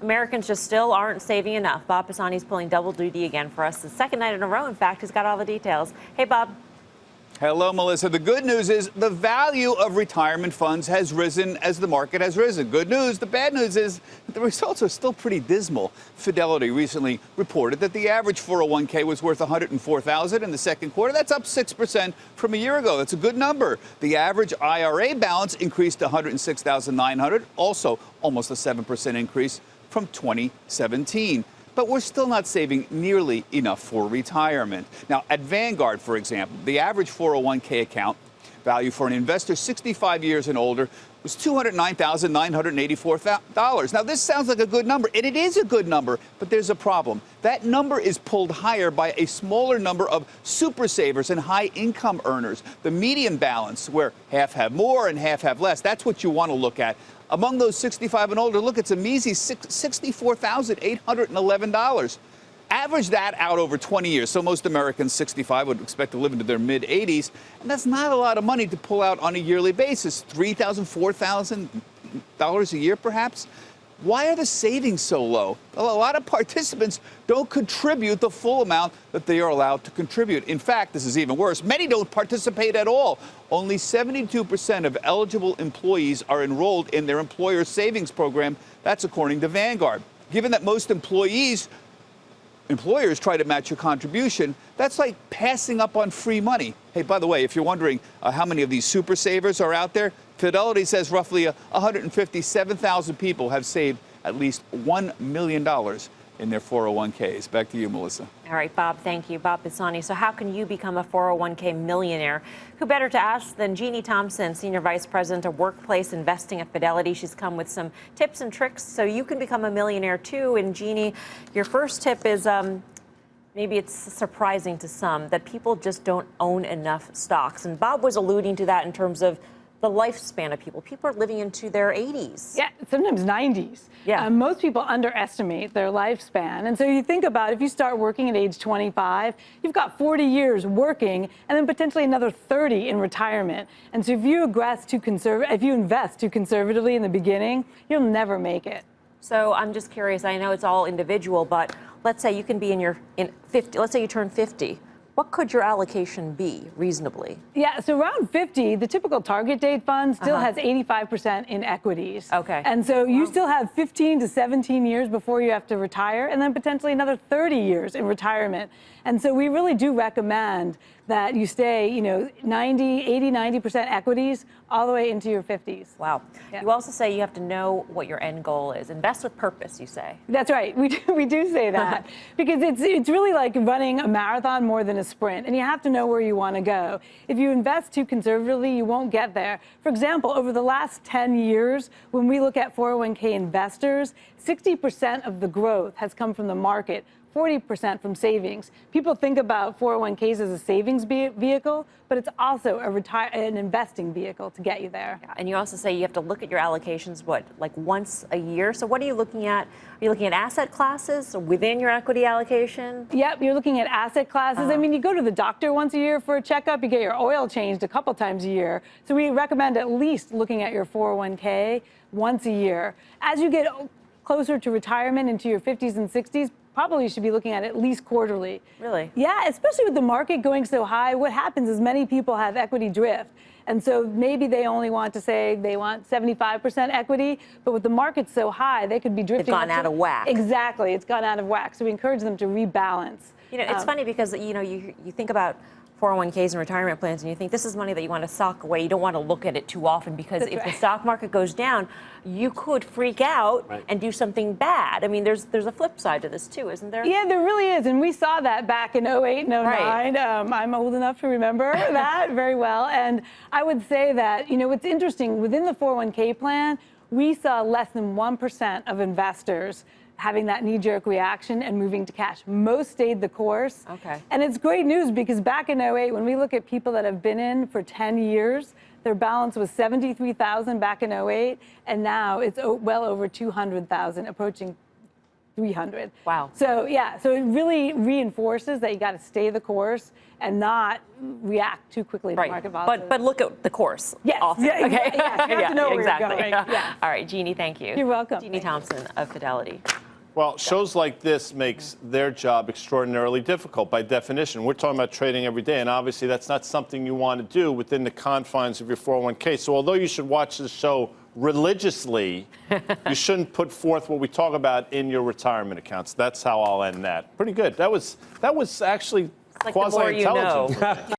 Americans just still aren't saving enough. Bob Pisani's pulling double duty again for us. The second night in a row, in fact. He's got all the details. Hey, Bob. Hello, Melissa. The good news is the value of retirement funds has risen as the market has risen. Good news. The bad news is the results are still pretty dismal. Fidelity recently reported that the average 401k was worth $104,000 in the second quarter. That's up 6% from a year ago. That's a good number. The average IRA balance increased to $106,900, also almost a 7% increase from 2017. But we're still not saving nearly enough for retirement. Now, at Vanguard, for example, the average 401k account value for an investor 65 years and older was $209,984. Now, this sounds like a good number, and it is a good number, but there's a problem. That number is pulled higher by a smaller number of super savers and high income earners. The median balance, where half have more and half have less, that's what you want to look at. Among those 65 and older, look, it's a measly $64,811. Average that out over 20 years. So most Americans 65 would expect to live into their mid-80s. And that's not a lot of money to pull out on a yearly basis. $3,000, $4,000 a year, perhaps. Why are the savings so low? Well, a lot of participants don't contribute the full amount that they are allowed to contribute. In fact, this is even worse. Many don't participate at all. Only 72% of eligible employees are enrolled in their employer's savings program. That's according to Vanguard. Given that most employers try to match your contribution, that's like passing up on free money. Hey, by the way, if you're wondering how many of these super savers are out there, Fidelity says roughly 157,000 people have saved at least $1 million in their 401ks. Back to you, Melissa. All right, Bob, thank you. Bob Pisani. So how can you become a 401k millionaire? Who better to ask than Jeanne Thompson, Senior Vice President of Workplace Investing at Fidelity. She's come with some tips and tricks so you can become a millionaire too. And Jeanne, your first tip is maybe it's surprising to some that people just don't own enough stocks. And Bob was alluding to that in terms of the lifespan of people. People are living into their 80s. Yeah, sometimes 90s. Yeah. Most people underestimate their lifespan. And so you think about if you start working at age 25, you've got 40 years working and then potentially another 30 in retirement. And so if you invest too conservatively in the beginning, you'll never make it. So I'm just curious, I know it's all individual, but let's say you can be in 50, let's say you turn 50. What could your allocation be reasonably? Yeah, so around 50, the typical target date fund still has 85% in equities. Okay. And so you still have 15 to 17 years before you have to retire, and then potentially another 30 years in retirement. And so we really do recommend that you stay, 90% equities all the way into your 50s. Wow. Yeah. You also say you have to know what your end goal is. Invest with purpose, you say. That's right. We do say that because it's really like running a marathon more than a sprint, and you have to know where you want to go. If you invest too conservatively, you won't get there. For example, over the last 10 years, when we look at 401k investors, 60% of the growth has come from the market, 40% from savings. People think about 401ks as a savings vehicle, but it's also an investing vehicle to get you there. Yeah, and you also say you have to look at your allocations, like once a year? So what are you looking at? Are you looking at asset classes within your equity allocation? Yep, you're looking at asset classes. I mean, you go to the doctor once a year for a checkup, you get your oil changed a couple times a year. So we recommend at least looking at your 401k once a year. As you get closer to retirement into your 50s and 60s, probably you should be looking at least quarterly. Really? Yeah, especially with the market going so high, what happens is many people have equity drift. And so maybe they only want to say they want 75% equity, but with the market so high, they could be drifting. It's gone out of whack. Exactly, it's gone out of whack. So we encourage them to rebalance. It's funny because, you think about 401ks and retirement plans, and you think this is money that you want to sock away. You don't want to look at it too often because if the stock market goes down, you could freak out and do something bad. I mean, there's a flip side to this too, isn't there? Yeah, there really is, and we saw that back in 08 and 09. Right. I'm old enough to remember that very well, and I would say that, what's interesting, within the 401k plan, we saw less than 1% of investors having that knee-jerk reaction and moving to cash. Most stayed the course. Okay. And it's great news because back in 08, when we look at people that have been in for 10 years, their balance was $73,000 back in 08, and now it's well over $200,000, approaching 300. Wow. So yeah, so it really reinforces that you got to stay the course and not react too quickly to market volatility. But look at the course. Yes. Also. Yeah, Okay. yeah, you have to know where exactly. you're going. Yeah. All right, Jeanne, thank you. You're welcome. Jeanne Thompson of Fidelity. Well, shows like this makes their job extraordinarily difficult by definition. We're talking about trading every day, and obviously that's not something you want to do within the confines of your 401k. So although you should watch this show religiously, you shouldn't put forth what we talk about in your retirement accounts. That's how I'll end that. Pretty good. That was actually Like the more you know. quasi-intelligent.